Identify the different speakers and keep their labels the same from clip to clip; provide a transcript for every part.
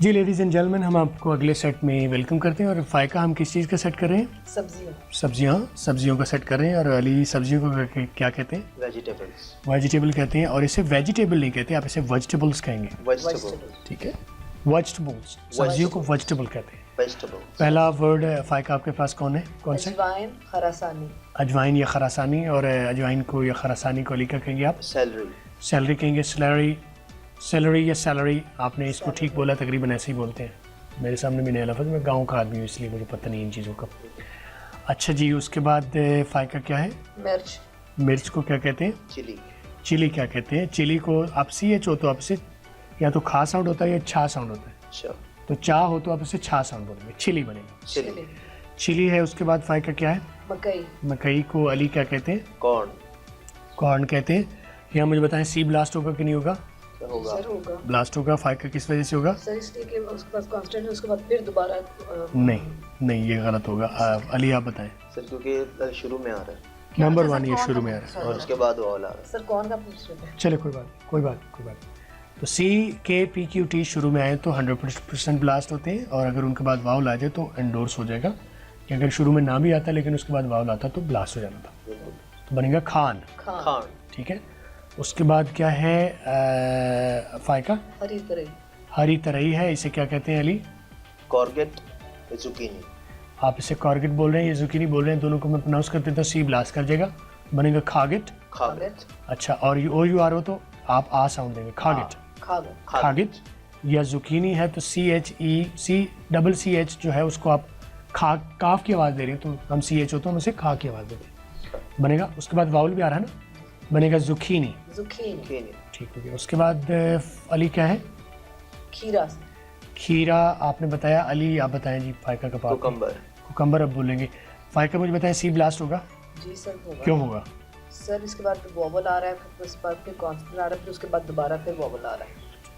Speaker 1: Ji ladies and gentleman, हम आपको अगले सेट में वेलकम करते हैं। और फ़ायका हम किस चीज़ का सेट कर रहे हैं? सब्जियों का सेट कर रहे हैं। और अली सब्जियों को क्या कहते हैं? वेजिटेबल कहते हैं। और इसे वेजिटेबल नहीं कहते, आप इसे वेजिटेबल्स कहेंगे। ठीक है, वेजिटेबल्स, सब्जियों को वेजिटेबल कहते हैं। पहला वर्ड फ़ायका आपके पास कौन से? अजवाइन या खरासानी। और अजवाइन को या खरासानी को अली क्या कहेंगे आप? सैलरी कहेंगे। सैलरी या सैलरी, आपने इसको ठीक बोला, तकरीबन ऐसे ही बोलते हैं। मेरे सामने भी नया लफ्ज़, मैं गांव का आदमी हूँ इसलिए मुझे पता नहीं इन चीज़ों का। अच्छा जी, उसके बाद फ़ायका क्या है? मिर्च को क्या कहते हैं? चिली क्या कहते हैं? चिली को आप CH हो तो आप इसे या तो खा साउंड होता है या छा साउंड होता है। तो चा हो तो आप इसे छा साउंड बोलेंगे, चिली बनेगा। चिली है। उसके बाद फ़ायका क्या है? मकई को अली क्या कहते हैं? कॉर्न कहते हैं। यहाँ मुझे बताएं, सी ब्लास्ट होगा कि नहीं होगा? ब्लास्ट होगा। फ़ायका किस वजह से होगा?
Speaker 2: उसके पास कांस्टेंट है, उसके बाद फिर दोबारा
Speaker 1: नहीं, ये गलत होगा। अली आप बताएं।
Speaker 3: सर क्योंकि शुरू में आ रहा है,
Speaker 1: नंबर 1 ये शुरू में आ रहा है
Speaker 3: और उसके बाद वावल आ रहा है।
Speaker 2: सर कौन का पूछ रहे हैं?
Speaker 1: चले, कोई बात। तो CKPQT शुरू में आए तो 100% ब्लास्ट होते हैं। और अगर उनके बाद वावल आ जाए तो एंडोर्स हो जाएगा। कि अगर शुरू में ना भी आता लेकिन उसके बाद वावल आता तो ब्लास्ट हो जाना था, तो बनेगा खान। ठीक है। उसके बाद क्या है फ़ायका? हरी तरई है। इसे क्या कहते हैं अली?
Speaker 3: कॉर्गेट, ज़ुकीनी।
Speaker 1: आप इसे कॉर्गेट बोल रहे हैं या ज़ुकीनी बोल रहे हैं, दोनों को मैं प्रोनाउंस कर देता हूँ। सी ब्लास्ट कर जाएगा, बनेगा खागेट। अच्छा, और OUR हो तो आप आ साउंड देंगे, खागेट। या ज़ुकीनी है तो CH जो है उसको आप काफ की आवाज़ दे रही है, तो हम CH हो तो हम उसे खा की आवाज़ देते हैं, बनेगा। उसके बाद वाउल भी आ रहा है ना, बनेगा ज़ुकीनी। ठीक हो गया। उसके बाद अली क्या है? खीरा आपने बताया। अली आप बताएं जी। फ़ायका का पास कुकम्बर अब बोलेंगे। फ़ायका मुझे बताएं, सी ब्लास्ट होगा?
Speaker 2: जी सर होगा।
Speaker 1: क्यों होगा?
Speaker 2: सर इसके बाद वोवल आ रहा है, फिर उसके बाद फिर कॉन्स्टेंट आ रहा है, फिर उसके बाद दोबारा फिर वोवल आ रहा है।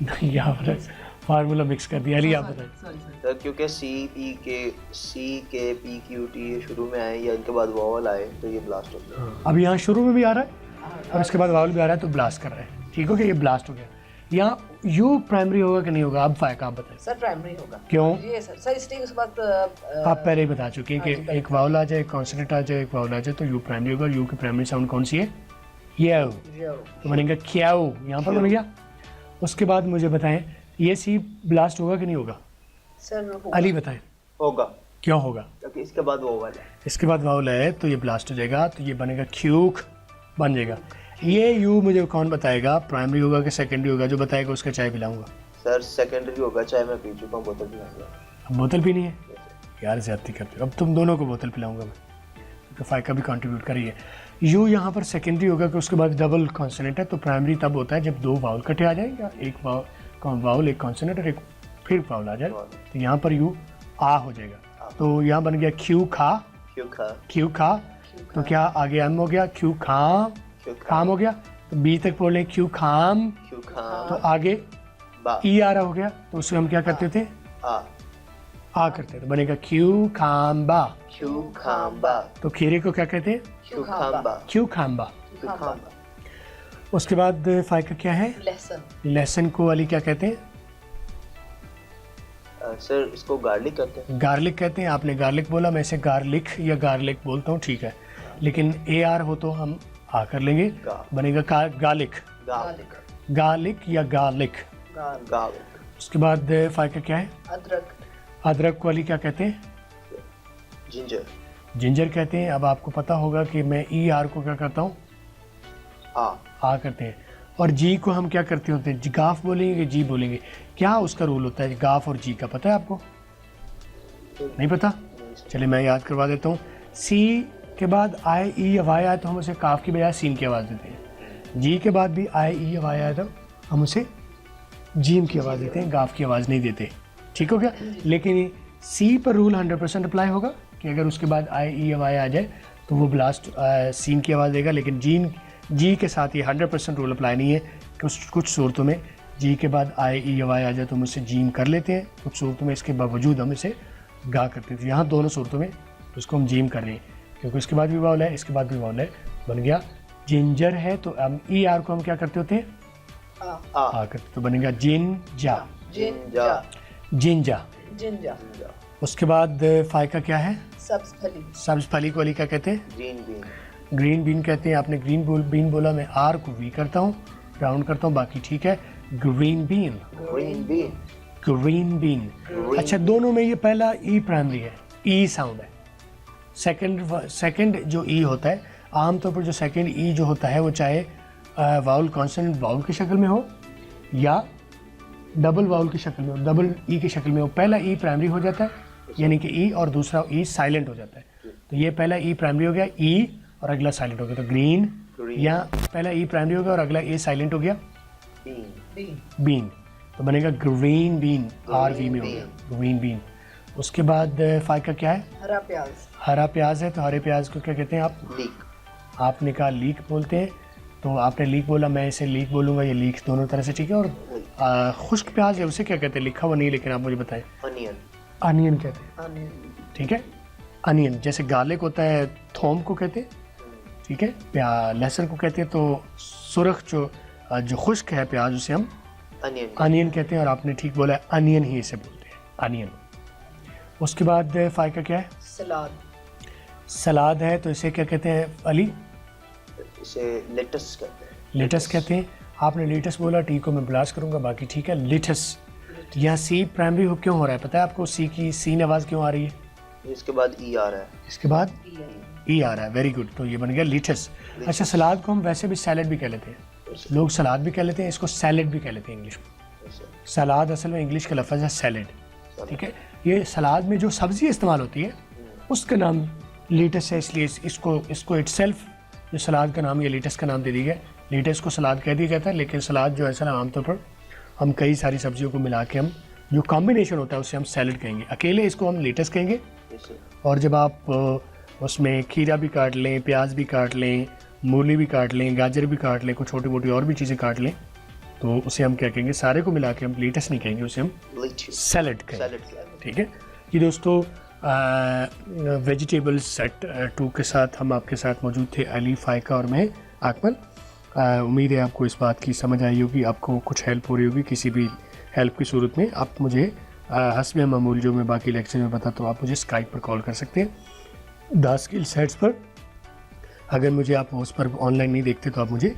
Speaker 1: नहीं, यहाँ पर फार्मूला मिक्स कर दिया। अली आप बताएं।
Speaker 3: सर क्योंकि CKPQT शुरू में आए या इनके बाद वावल आए तो ये ब्लास्ट हो गया।
Speaker 1: अब यहाँ शुरू में भी आ रहा है और इसके बाद वावल भी आ रहा है तो ब्लास्ट कर रहा है। ठीक हो गया, ये ब्लास्ट हो गया। यहाँ यू प्राइमरी होगा कि नहीं होगा? अब फ़ायका आप बताएं।
Speaker 2: सर प्राइमरी होगा।
Speaker 1: क्यों?
Speaker 2: ये सर इसलिए उसके बाद
Speaker 1: आप पहले ही बता चुके हैं कि एक वावल आ जाए, एक कॉन्सोनेंट आ जाए, एक वावल आ जाए तो यू प्राइमरी होगा। यू की प्राइमरी साउंड कौन सी है? यो। तो बनेगा क्याऊ, यहाँ पर बन गया। उसके बाद मुझे बताएं, ये सी ब्लास्ट होगा कि नहीं होगा?
Speaker 2: सर
Speaker 1: अली बताएं।
Speaker 3: होगा।
Speaker 1: क्यों होगा?
Speaker 3: क्योंकि इसके बाद वावल है।
Speaker 1: इसके बाद वावल है तो ये ब्लास्ट हो जाएगा, तो ये बनेगा क्यूक बन जाएगा। ये यू मुझे कौन बताएगा प्राइमरी होगा कि सेकेंडरी होगा? जो बताएगा उसका चाय पिलाऊंगा।
Speaker 3: सर सेकेंडरी होगा, चाय मैं पी चुका हूँ, बोतल पिलाऊंगा।
Speaker 1: अब बोतल पीनी है यार, ज़्यादती करते हो। अब तुम दोनों को बोतल पिलाऊंगा मैं, क्योंकि फ़ायका भी कंट्रीब्यूट करी है। यू यहाँ पर सेकेंडरी होगा कि उसके बाद डबल कॉन्सोनेंट है, तो प्राइमरी तब होता है जब दो वावल कटे आ जाए, या एक वावल एक कॉन्सोनेंट और एक फिर वावल आ जाए, तो यहाँ पर यू आ हो जाएगा। तो यहाँ बन गया क्यू खा। तो क्या आगे एम हो गया? क्यू खाम हो गया। तो बी तक बोले क्यू खाम। तो आगे ई आ रहा हो गया, तो उसमें हम क्या करते थे? आ करते थे, बनेगा क्यू खाम्बा। तो खीरे को क्या कहते हैं? क्यू खाम्बा। उसके बाद फ़ायका क्या है? लहसुन को अली क्या कहते हैं?
Speaker 3: सर इसको गार्लिक कहते हैं। आपने गार्लिक बोला, मैं इसे गार्लिक या गार्लिक बोलता हूँ, ठीक है। लेकिन AR हो तो हम आ कर लेंगे, बनेगा गार्लिक या गार्लिक। उसके बाद फ़ायका क्या है? अदरक को अली क्या कहते हैं? जिंजर कहते हैं। अब आपको पता होगा कि मैं ER को क्या करता हूँ? आ करते हैं। और जी को हम क्या करते होते हैं? गाफ बोलेंगे कि जी बोलेंगे? क्या उसका रूल होता है गाफ और जी का, पता है आपको? नहीं पता? चलिए मैं याद करवा देता हूँ। सी के बाद I E या Y आए तो हम उसे काफ की बजाय सीन की आवाज़ देते हैं। जी के बाद भी I E या Y आए तो हम उसे जीम की आवाज़ देते हैं, गाफ की आवाज़ नहीं देते। ठीक हो गया? लेकिन सी पर रूल 100% अप्लाई होगा कि अगर उसके बाद I E या Y आ जाए तो वो ब्लास्ट सीन की आवाज़ देगा। लेकिन जी के साथ ये 100% रूल अप्लाई नहीं है। कुछ सूरतों में जी के बाद I E या Y आ जाए तो हम उसे जीम कर लेते हैं, कुछ सूरतों में इसके बावजूद हम इसे गा करते थे। यहाँ दोनों सूरतों में उसको हम जीम कर रहे हैं, क्योंकि इसके बाद भी वावल है, इसके बाद भी वावल है, बन गया जिंजर है। तो हम ER को हम क्या करते होते हैं? आ करते, तो बनेगा जिन जा। जिंजा।
Speaker 2: जिंजा।
Speaker 3: उसके बाद फाइका क्या है?
Speaker 2: सब्ज फली।
Speaker 3: सब्ज फली को अली क्या कहते हैं?
Speaker 2: Green bean.
Speaker 3: ग्रीन बीन कहते हैं। आपने ग्रीन बीन बोला, मैं आर को वी करता हूँ, राउंड करता हूँ, बाकी ठीक है। Green bean.
Speaker 2: Green bean.
Speaker 3: Green bean. अच्छा, दोनों में ये पहला ई प्राइमरी है, ई साउंड है। सेकंड जो ई होता है, आमतौर पर जो सेकंड ई जो होता है वो चाहे वाउल कॉन्सोनेंट वाउल की शक्ल में हो या डबल वाउल की शक्ल में हो, डबल ई की शक्ल में हो। पहला ई प्राइमरी हो जाता है, यानी कि ई, और दूसरा ई साइलेंट हो जाता है। तो ये पहला ई प्राइमरी हो गया, ई, और अगला साइलेंट हो गया। तो ग्रीन, या पहला ई प्राइमरी हो गया और अगला ए साइलेंट हो गया, बीन। तो बनेगा ग्रीन बीन, आर वी में हो गया, ग्रीन बीन। उसके बाद फाइका क्या है?
Speaker 2: हरा प्याज।
Speaker 3: हरा प्याज है। तो हरे प्याज को क्या कहते हैं आप?
Speaker 2: लीक।
Speaker 3: आपने कहा लीक बोलते हैं, तो आपने लीक बोला, मैं इसे लीक बोलूँगा। ये लीक दोनों तरह से ठीक है। और खुश्क प्याज है, उसे क्या कहते हैं? लिखा हुआ नहीं, लेकिन आप मुझे बताएं।
Speaker 2: अनियन।
Speaker 3: अनियन कहते हैं, ठीक है। अनियन, जैसे गार्लिक होता है, थोम को कहते हैं, ठीक है। लहसुन को कहते हैं। तो सुरख जो खुश्क है प्याज, उसे हम अनियन कहते हैं। और आपने ठीक बोला है, अनियन ही इसे बोलते हैं, अनियन। उसके बाद फाइका क्या है?
Speaker 2: सलाद।
Speaker 3: सलाद है। तो इसे क्या कहते हैं अली?
Speaker 2: इसे लेटस कहते हैं।
Speaker 3: लेटस कहते हैं। आपने लेटस बोला, टी को मैं ब्लास्ट करूंगा, बाकी ठीक है। लेटस। यहाँ सी प्राइमरी हो क्यों हो रहा है पता है आपको? सी की सीन आवाज़ क्यों आ रही है?
Speaker 2: इसके बाद ई आ रहा है।
Speaker 3: इसके बाद ई आ रहा है, वेरी गुड। तो ये बन गया लेटस। अच्छा, सलाद को हम वैसे भी सैलड भी कह लेते हैं, लोग सलाद भी कह लेते हैं, इसको सैलड भी कह लेते हैं इंग्लिश में। सलाद असल में इंग्लिश का लफ्ज़ है सैलड, ठीक है। ये सलाद में जो सब्ज़ी इस्तेमाल होती है उसका नाम लेटस है, इसलिए इसको इटसेल्फ जो सलाद का नाम, ये लेटस का नाम दे दिया गया। लेटस को सलाद कह दिया जाता है, लेकिन सलाद जो है सर आमतौर पर हम कई सारी सब्जियों को मिला के हम जो कॉम्बिनेशन होता है उसे हम सैलड कहेंगे। अकेले इसको हम लेटस कहेंगे। और जब आप उसमें खीरा भी काट लें, प्याज भी काट लें, मूली भी काट लें, गाजर भी काट लें, कुछ छोटी मोटी और भी चीज़ें काट लें, तो उसे हम क्या कहेंगे? सारे को मिला के हम लेटस नहीं कहेंगे, उसे हम सैलड कहेंगे, ठीक है जी। दोस्तों, वेजिटेबल सेट 2 के साथ हम आपके साथ मौजूद थे, अली, फाइका और मैं, अकमल। उम्मीद है आपको इस बात की समझ आई होगी, आपको कुछ हेल्प हो रही होगी। किसी भी हेल्प की सूरत में आप मुझे हस्ब मामूल जो मैं बाकी लेक्चर में बताता हूँ, आप मुझे स्काइप पर कॉल कर सकते हैं, 10 स्किल सेट्स पर। अगर मुझे आप उस पर ऑनलाइन नहीं देखते तो आप मुझे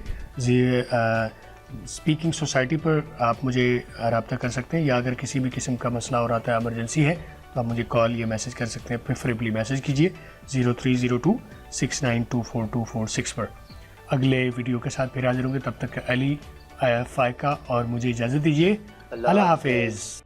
Speaker 3: स्पीकिंग सोसाइटी पर आप मुझे रब्ता कर सकते हैं, या अगर किसी भी किस्म का मसला हो रहा है, इमरजेंसी है, तो आप मुझे कॉल या मैसेज कर सकते हैं। प्रेफरेबली मैसेज कीजिए 0302 6924 पर। अगले वीडियो के साथ फिर हाजिर होंगे, तब तक अली, फाइका और मुझे इजाज़त दीजिए। अल्लाह हाफिज़।